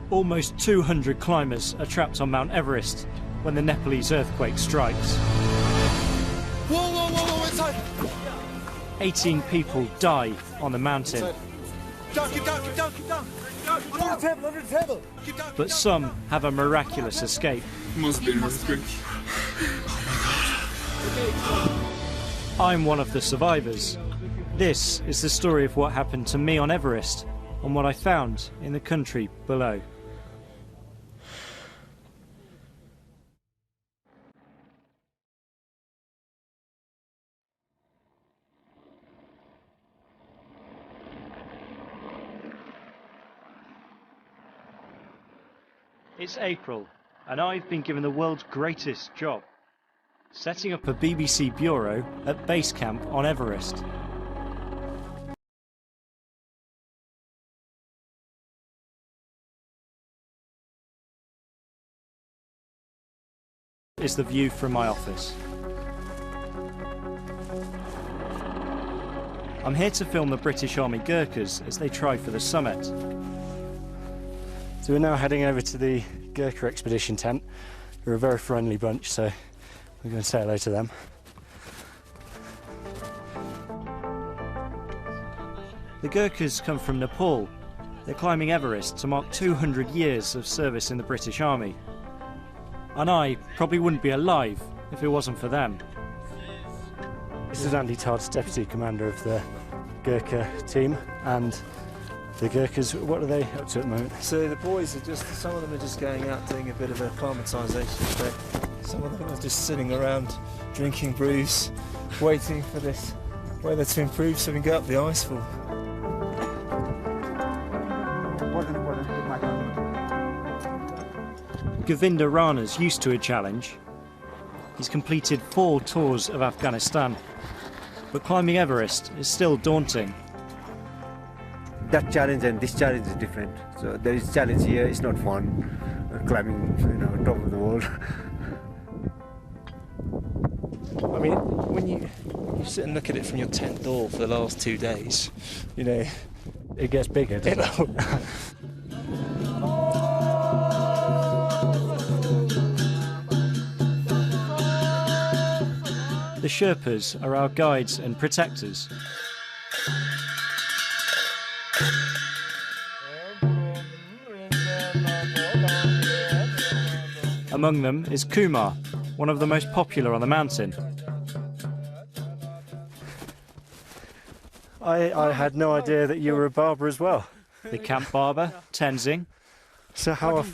Almost 200 climbers are trapped on Mount Everest when the Nepalese earthquake strikes. Whoa, inside! 18 people die on the mountain. Keep down! Under the table! But some have a miraculous escape. Must be an earthquake. I'm one of the survivors. This is the story of what happened to me on Everest and what I found in the country below. It's April, and I've been given the world's greatest job, setting up a BBC bureau at base camp on Everest. Is the view from my office. I'm here to film the British Army Gurkhas as they try for the summit. So we're now heading over to the Gurkha expedition tent. They're a very friendly bunch, so we're going to say hello to them. The Gurkhas come from Nepal. They're climbing Everest to mark 200 years of service in the British Army. And I probably wouldn't be alive if it wasn't for them. This is Andy Todd, Deputy Commander of the Gurkha team, and the Gurkhas, what are they up to at the moment? So the boys are just, some of them are just going out doing a bit of acclimatisation trip. Some of them are just sitting around drinking brews, waiting for this weather to improve so we can go up the icefall. Govinda Rana's used to a challenge. He's completed 4 tours of Afghanistan, but climbing Everest is still daunting. That challenge and this challenge is different. So there is challenge here, it's not fun climbing, top of the world. I mean, when you sit and look at it from your tent door for the last 2 days, It gets bigger, doesn't it? The Sherpas are our guides and protectors. Among them is Kumar, one of the most popular on the mountain. I had no idea that you were a barber as well. The camp barber, Tenzing, So how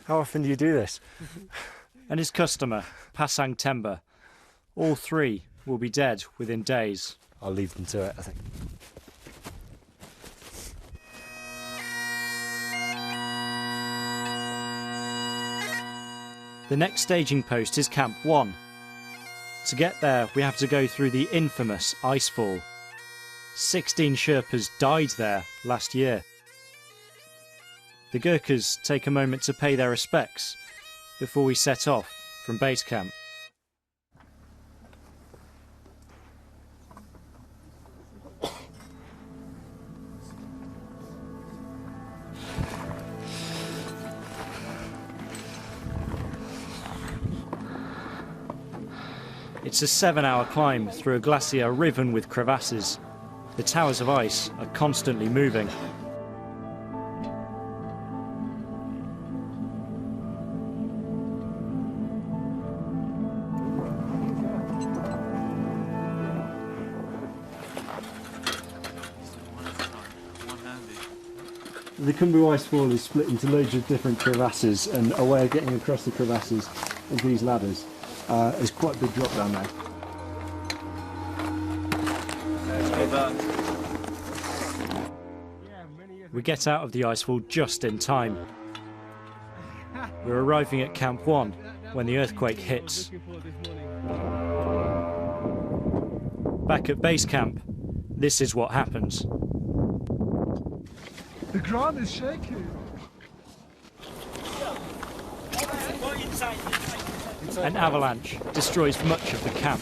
often do you do this? and his customer, Pasang Temba. All 3 will be dead within days. I'll leave them to it, I think. The next staging post is Camp 1. To get there, we have to go through the infamous icefall. 16 Sherpas died there last year. The Gurkhas take a moment to pay their respects before we set off from base camp. It's a 7-hour climb through a glacier riven with crevasses. The towers of ice are constantly moving. The Kathmandu icefall is split into loads of different crevasses, and a way of getting across the crevasses is these ladders. There's quite a big drop down there. We get out of the icefall just in time. We're arriving at Camp 1 when the earthquake hits. Back at base camp, this is what happens. The ground is shaking. An avalanche destroys much of the camp.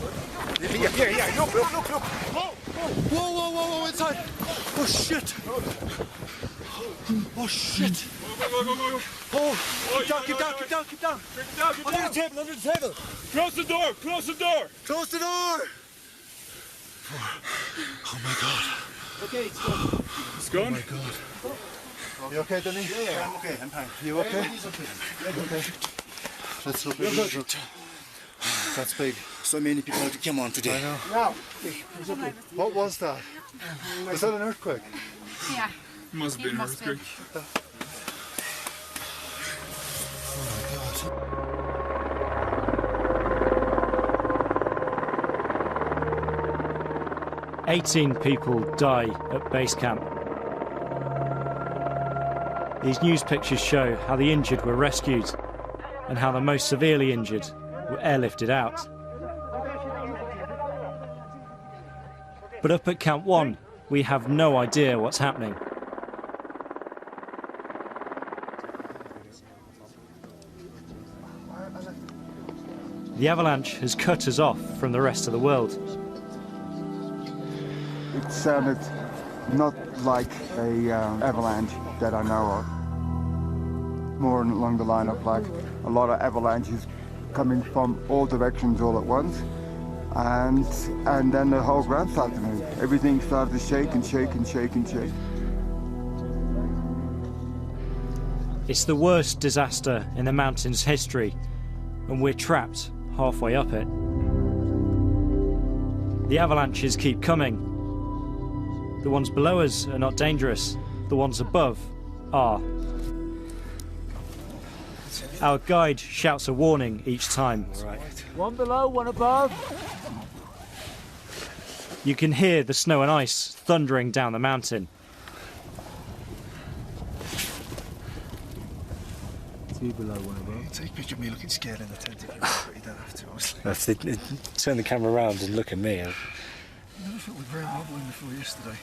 Yeah, look. Whoa, inside! Oh shit! Oh shit! Oh, keep down! Under the table! Close the door! Close the door! Oh my god. Okay, it's gone. Oh my god. You okay, Danny? Yeah, I'm okay. I'm fine. You okay? He's okay. Okay. Let's look at it. That's big. So many people came on today. I know. Now, what was that? Was that an earthquake? Yeah. Must have been an earthquake. Oh my god. 18 people die at base camp. These news pictures show how the injured were rescued and how the most severely injured were airlifted out. But up at Camp 1, we have no idea what's happening. The avalanche has cut us off from the rest of the world. It sounded not like a avalanche that I know of. More along the line of like a lot of avalanches coming from all directions all at once. And then the whole ground started to move. Everything started to shake and shake and shake and shake. It's the worst disaster in the mountain's history, and we're trapped halfway up it. The avalanches keep coming. The ones below us are not dangerous. The ones above are. Our guide shouts a warning each time. One below, one above. You can hear the snow and ice thundering down the mountain. Two below, one above. Take a picture of me looking scared in the tent if you want, but you don't have to, obviously. That's it. Turn the camera around and look at me. I never felt we were wobbling before yesterday.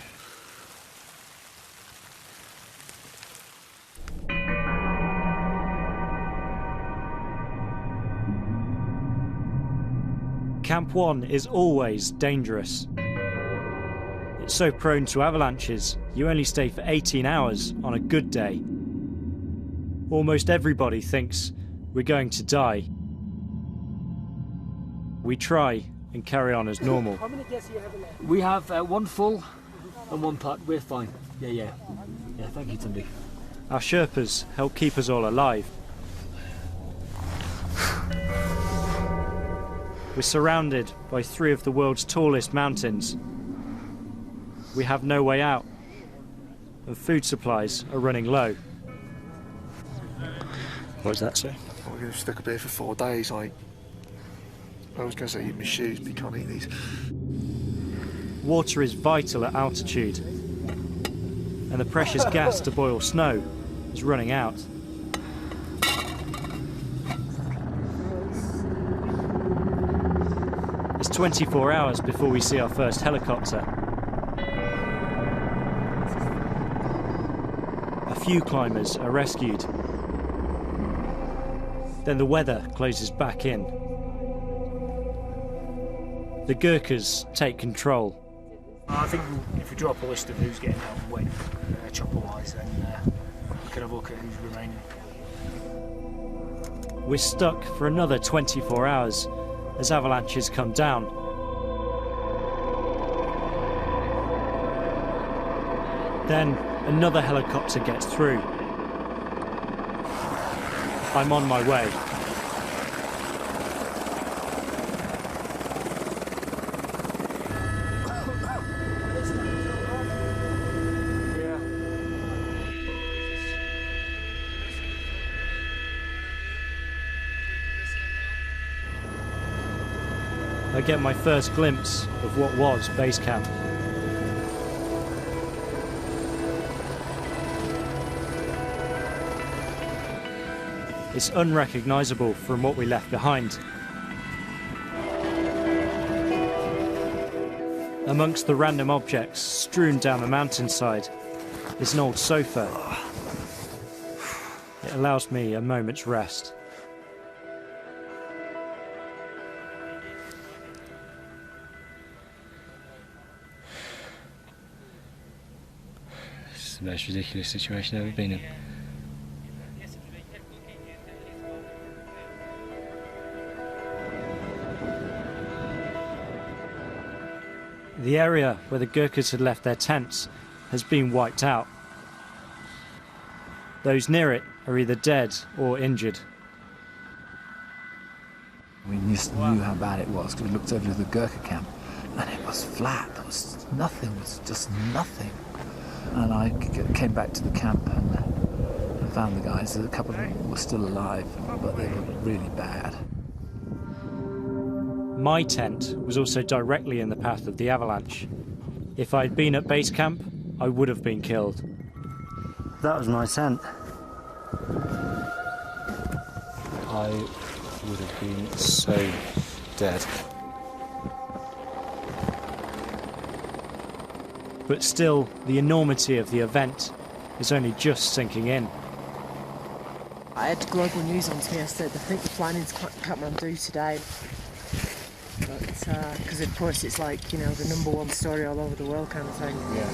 Camp 1 is always dangerous. It's so prone to avalanches, you only stay for 18 hours on a good day. Almost everybody thinks we're going to die. We try and carry on as normal. How many guests do you have in there? We have one full and one part. We're fine. Yeah, thank you, Tunde. Our Sherpas help keep us all alive. We're surrounded by 3 of the world's tallest mountains. We have no way out, and food supplies are running low. What does that say? We're going to stuck up here for 4 days. I was going to say eat my shoes, but you can't eat these. Water is vital at altitude, and the precious gas to boil snow is running out. It's 24 hours before we see our first helicopter. A few climbers are rescued. Then the weather closes back in. The Gurkhas take control. I think if we draw up a list of who's getting out and when, chopper-wise, then we can have a look at who's remaining. We're stuck for another 24 hours as avalanches come down. Then another helicopter gets through. I'm on my way. I get my first glimpse of what was base camp. It's unrecognizable from what we left behind. Amongst the random objects strewn down the mountainside is an old sofa. It allows me a moment's rest. It's the most ridiculous situation I've ever been in. The area where the Gurkhas had left their tents has been wiped out. Those near it are either dead or injured. We just knew how bad it was because we looked over to the Gurkha camp and it was flat. There was nothing, it was just nothing. And I came back to the camp and found the guys. A couple of them were still alive, but they were really bad. My tent was also directly in the path of the avalanche. If I'd been at base camp, I would have been killed. That was my tent. I would have been so dead. But still, the enormity of the event is only just sinking in. I had global news on to me. I said, I think the flying into Kathmandu today. But, because of course it's like, you know, the #1 story all over the world kind of thing. Yeah.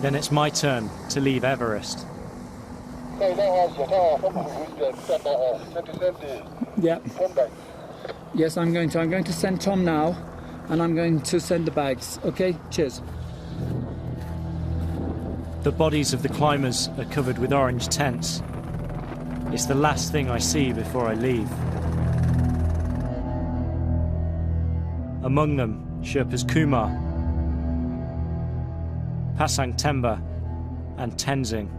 Then it's my turn to leave Everest. Yeah. Yes, I'm going to send Tom now, and I'm going to send the bags. Okay, cheers. The bodies of the climbers are covered with orange tents. It's the last thing I see before I leave. Among them, Sherpas Kumar, Pasang Temba, and Tenzing.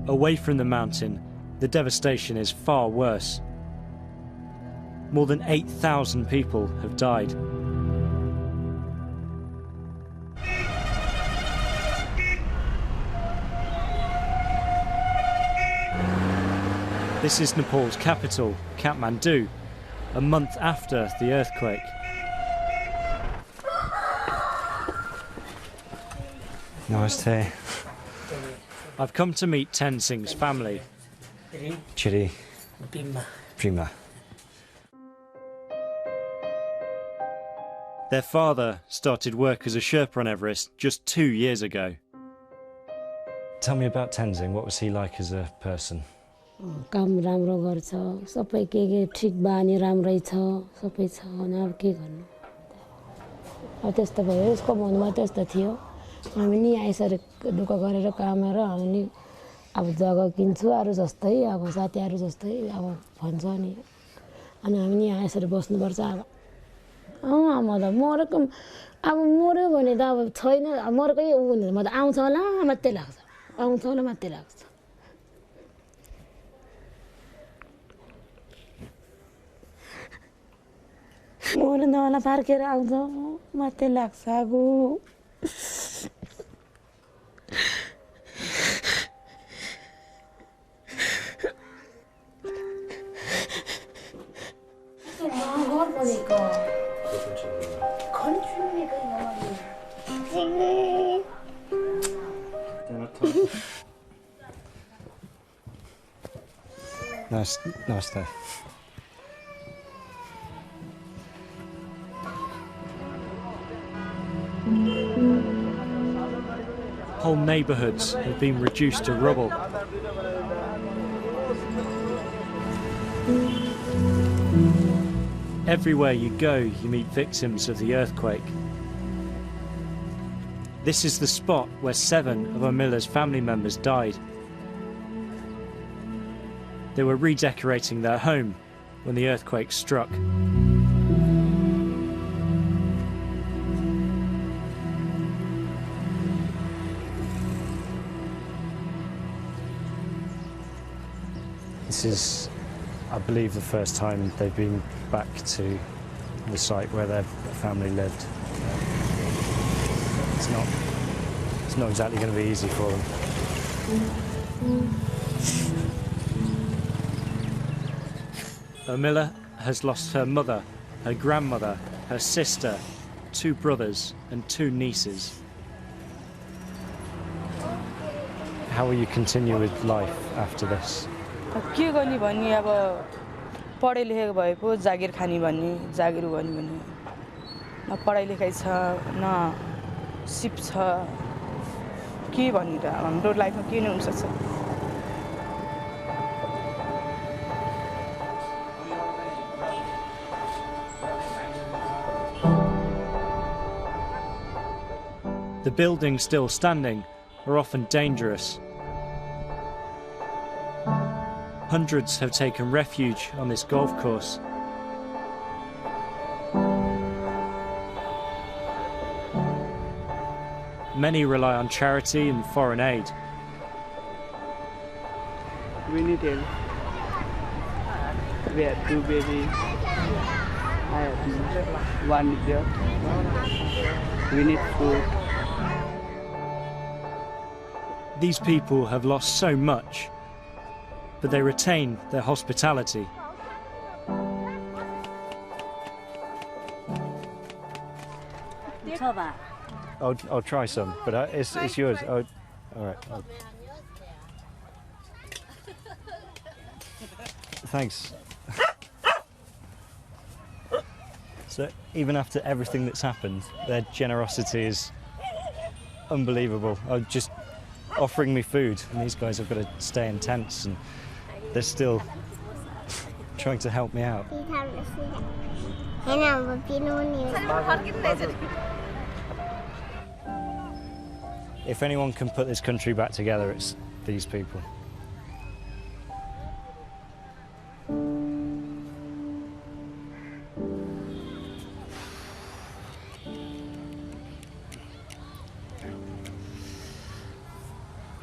Away from the mountain, the devastation is far worse. More than 8,000 people have died. This is Nepal's capital, Kathmandu, a month after the earthquake. Namaste. I've come to meet Tenzing's family. Chiri. Prima. Their father started work as a Sherpa on Everest just 2 years ago. Tell me about Tenzing. What was he like as a person? काम राम्रो गर्छ सबै के ठीक बानी राम्रै छ सबै छ अनि अब के गर्नु अब त्यस्तो भयो उसको मनमा त्यस्तो थियो हामी नि यसरी दुःख गरेर कामेर हामी नि अब जग्गा किन्छु अरु जस्तै अब साथीहरु जस्तै अब भन्छ नि अनि हामी नि यसरी बस्नु पर्छ अब मलाई मरेको अब मर्यो भने त अब छैन मरेकै उ भने म त आउँछ होला मात्रै लाग्छ आउँछ होला मात्रै लाग्छ मर्न होला फर्केर आउँछ मात्रै लाग्छ आगो घर बनेको Namaste. Whole neighbourhoods have been reduced to rubble. Everywhere you go, you meet victims of the earthquake. This is the spot where 7 of Amila's family members died. They were redecorating their home when the earthquake struck. This is, I believe, the first time they've been back to the site where their family lived. It's not exactly going to be easy for them. Amila has lost her mother, her grandmother, her sister, 2 brothers and 2 nieces. How will you continue with life after this? के गर्ने भन्ने अब पढे लेखेको भए पो जागिर खाने भन्ने जागिर गर्ने भन्ने न पढाइ लेखाइ छ न सिप छ के भनेर हाम्रो लाइफमा के नै हुन सक्छ The buildings still standing are often dangerous. Hundreds have taken refuge on this golf course. Many rely on charity and foreign aid. We need help. We have 2 babies. I have 1 job. We need food. These people have lost so much, but they retain their hospitality. I'll try some, but it's yours. All right. Thanks. So even after everything that's happened, their generosity is unbelievable. Just offering me food, and these guys have got to stay in tents, and they're still trying to help me out. If anyone can put this country back together, it's these people.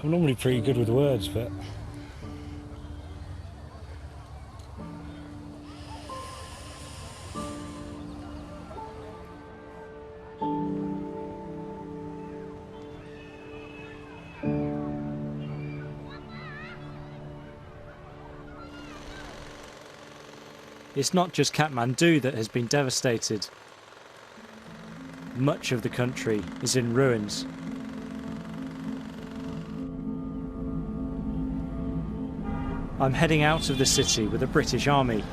I'm normally pretty good with words, but it's not just Kathmandu that has been devastated. Much of the country is in ruins. I'm heading out of the city with the British Army.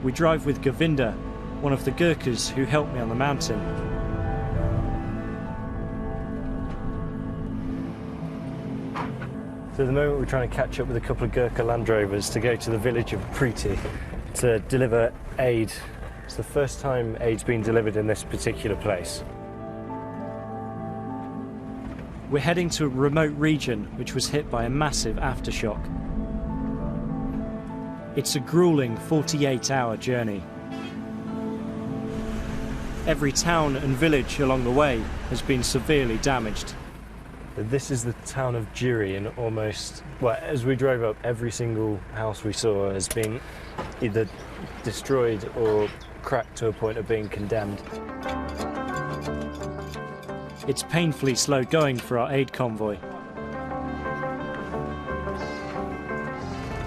We drive with Govinda, one of the Gurkhas who helped me on the mountain. So at the moment we're trying to catch up with a couple of Gurkha Land Rovers to go to the village of Preeti to deliver aid. It's the first time aid's been delivered in this particular place. We're heading to a remote region which was hit by a massive aftershock. It's a grueling 48-hour journey. Every town and village along the way has been severely damaged. This is the town of Jiri, and almost, well, as we drove up, every single house we saw has been either destroyed or cracked to a point of being condemned. It's painfully slow going for our aid convoy.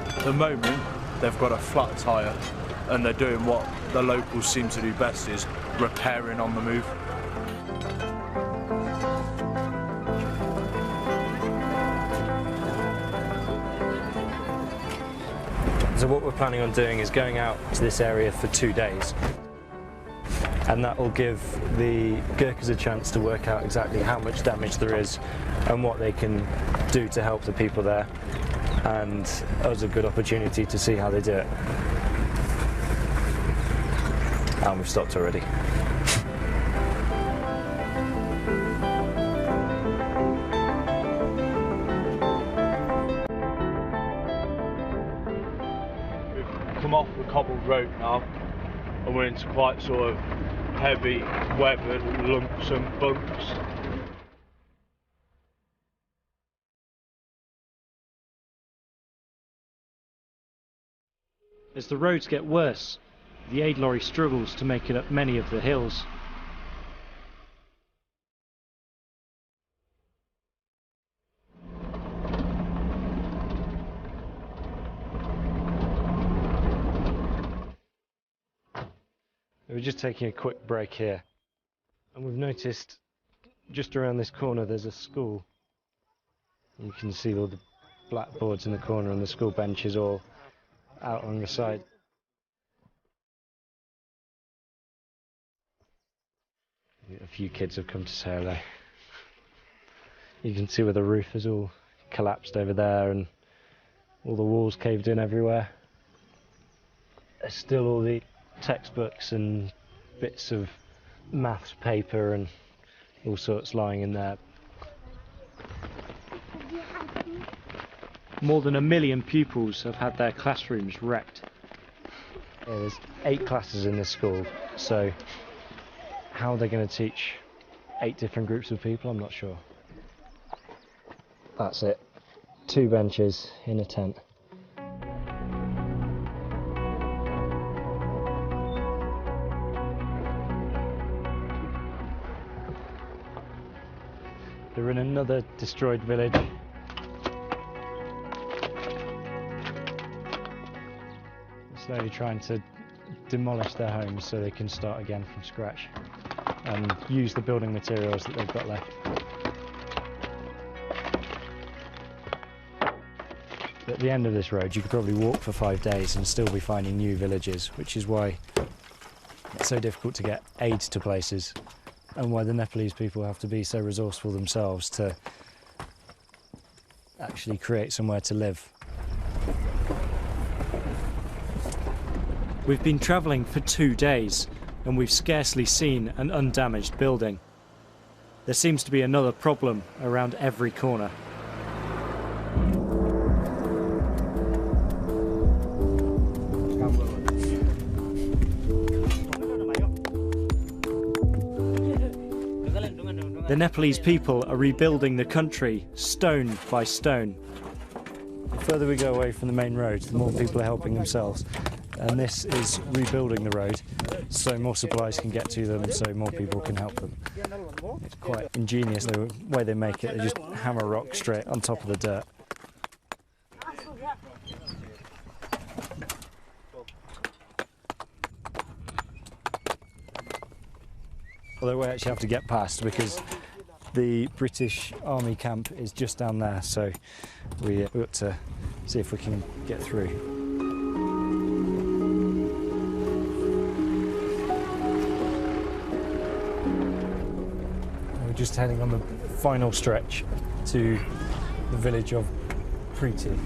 At the moment, they've got a flat tyre, and they're doing what the locals seem to do best, is repairing on the move. So what we're planning on doing is going out to this area for 2 days. And that will give the Gurkhas a chance to work out exactly how much damage there is and what they can do to help the people there, and us a good opportunity to see how they do it. And we've stopped already. We've come off the cobbled road now, and we're into quite sort of heavy, weathered lumps and bumps. As the roads get worse, the aid lorry struggles to make it up many of the hills. We're just taking a quick break here, and we've noticed just around this corner there's a school. You can see all the blackboards in the corner and the school benches all out on the side. few kids have come to say hello. You can see where the roof is all collapsed over there and all the walls caved in everywhere. There's still all the textbooks and bits of maths paper and all sorts lying in there. More than 1 million pupils have had their classrooms wrecked. Yeah, there's 8 classes in this school, so how they're going to teach 8 different groups of people, I'm not sure. That's it. 2 benches in a tent. They're in another destroyed village. Slowly trying to demolish their homes so they can start again from scratch and use the building materials that they've got left. At the end of this road you could probably walk for 5 days and still be finding new villages, which is why it's so difficult to get aid to places and why the Nepalese people have to be so resourceful themselves to actually create somewhere to live. We've been travelling for 2 days and we've scarcely seen an undamaged building. There seems to be another problem around every corner. The Nepalese people are rebuilding the country stone by stone. The further we go away from the main road, the more people are helping themselves. And this is rebuilding the road so more supplies can get to them, so more people can help them. It's quite ingenious the way they make it. They just hammer rock straight on top of the dirt. Although we actually have to get past because the British Army camp is just down there, so we've got to see if we can get through. We're just heading on the final stretch to the village of Preeti.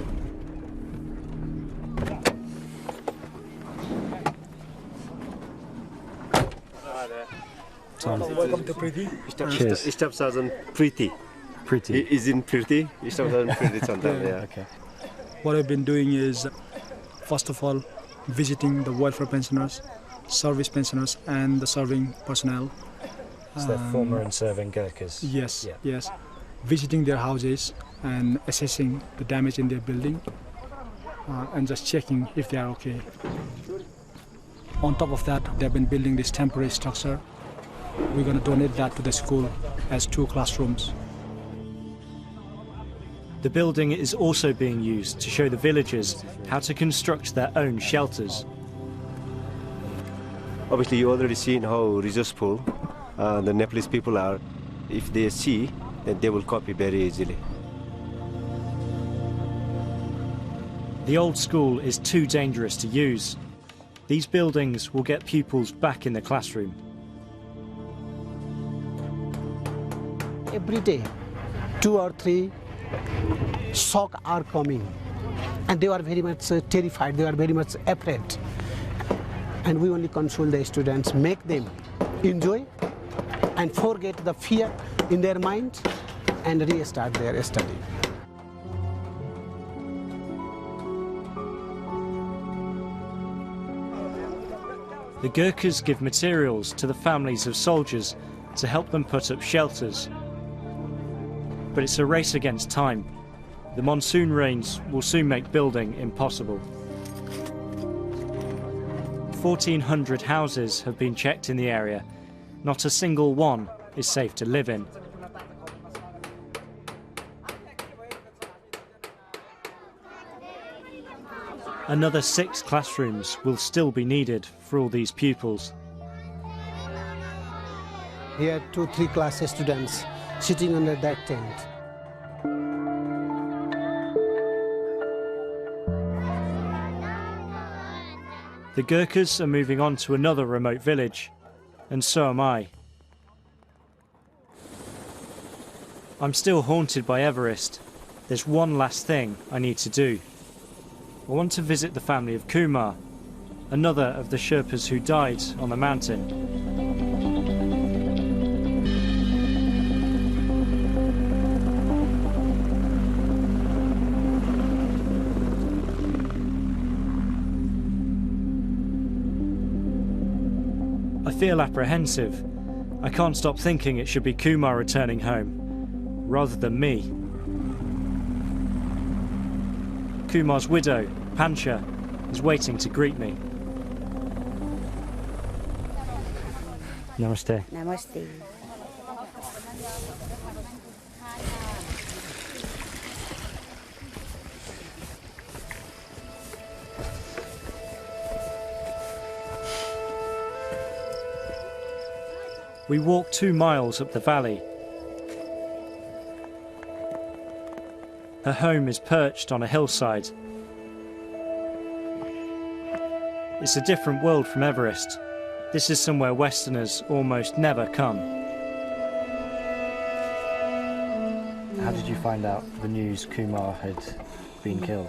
Welcome to Preeti. Cheers. Staff Sergeant Preeti. Preeti. Is in Preeti. Staff Sergeant Preeti Chandra. Yeah. Okay. What I've been doing is, first of all, visiting the welfare pensioners, service pensioners, and the serving personnel. So they're former and serving Gurkhas? Yes, yeah. yes. Visiting their houses and assessing the damage in their building and just checking if they are okay. On top of that, they've been building this temporary structure. We're going to donate that to the school as 2 classrooms. The building is also being used to show the villagers how to construct their own shelters. Obviously, you already seen how resourceful the Nepalese people are. If they see, then they will copy very easily. The old school is too dangerous to use. These buildings will get pupils back in the classroom. Every day, 2 or 3 shock are coming, and they are very much terrified, they are very much afraid. And we only console the students, make them enjoy and forget the fear in their mind and restart their study. The Gurkhas give materials to the families of soldiers to help them put up shelters. But it's a race against time. The monsoon rains will soon make building impossible. 1,400 houses have been checked in the area. Not a single one is safe to live in. Another 6 classrooms will still be needed for all these pupils. Here 2-3 class students sitting under that tent. The Gurkhas are moving on to another remote village, and so am I. I'm still haunted by Everest. There's one last thing I need to do. I want to visit the family of Kumar, another of the Sherpas who died on the mountain. I feel apprehensive. I can't stop thinking it should be Kumar returning home, rather than me. Kumar's widow, Pancha, is waiting to greet me. Namaste. Namaste. We walk 2 miles up the valley. Her home is perched on a hillside. It's a different world from Everest. This is somewhere Westerners almost never come. How did you find out the news Kumar had been killed?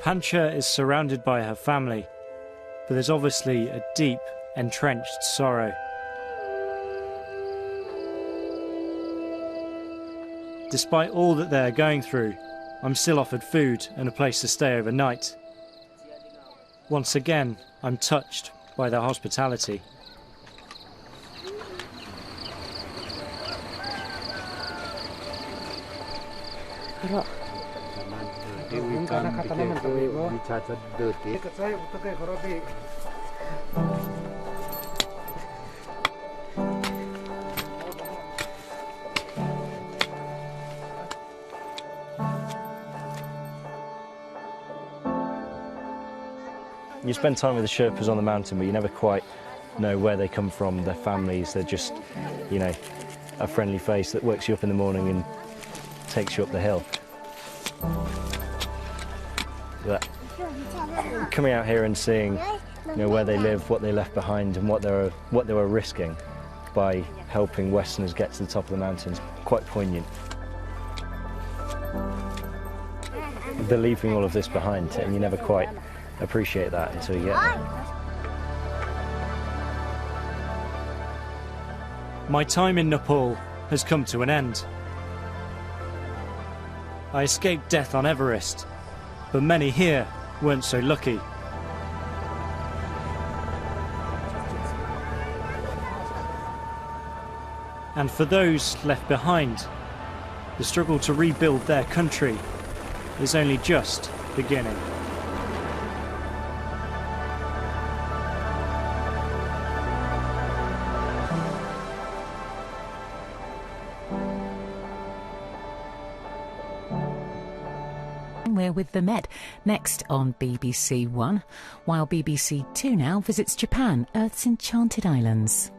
Pancha is surrounded by her family, but there's obviously a deep, entrenched sorrow. Despite all that they're going through, I'm still offered food and a place to stay overnight. Once again, I'm touched by their hospitality. You spend time with the Sherpas on the mountain, but you never quite know where they come from, their families. They're just, you know, a friendly face that wakes you up in the morning and takes you up the hill. But coming out here and seeing, you know, where they live, what they left behind, and what they were risking by helping Westerners get to the top of the mountains, quite poignant. They're leaving all of this behind, and you never quite appreciate that until you get there. My time in Nepal has come to an end. I escaped death on Everest, but many here weren't so lucky. And for those left behind, the struggle to rebuild their country is only just beginning. We're with the Met, next on BBC One, while BBC Two now visits Japan, Earth's Enchanted Islands.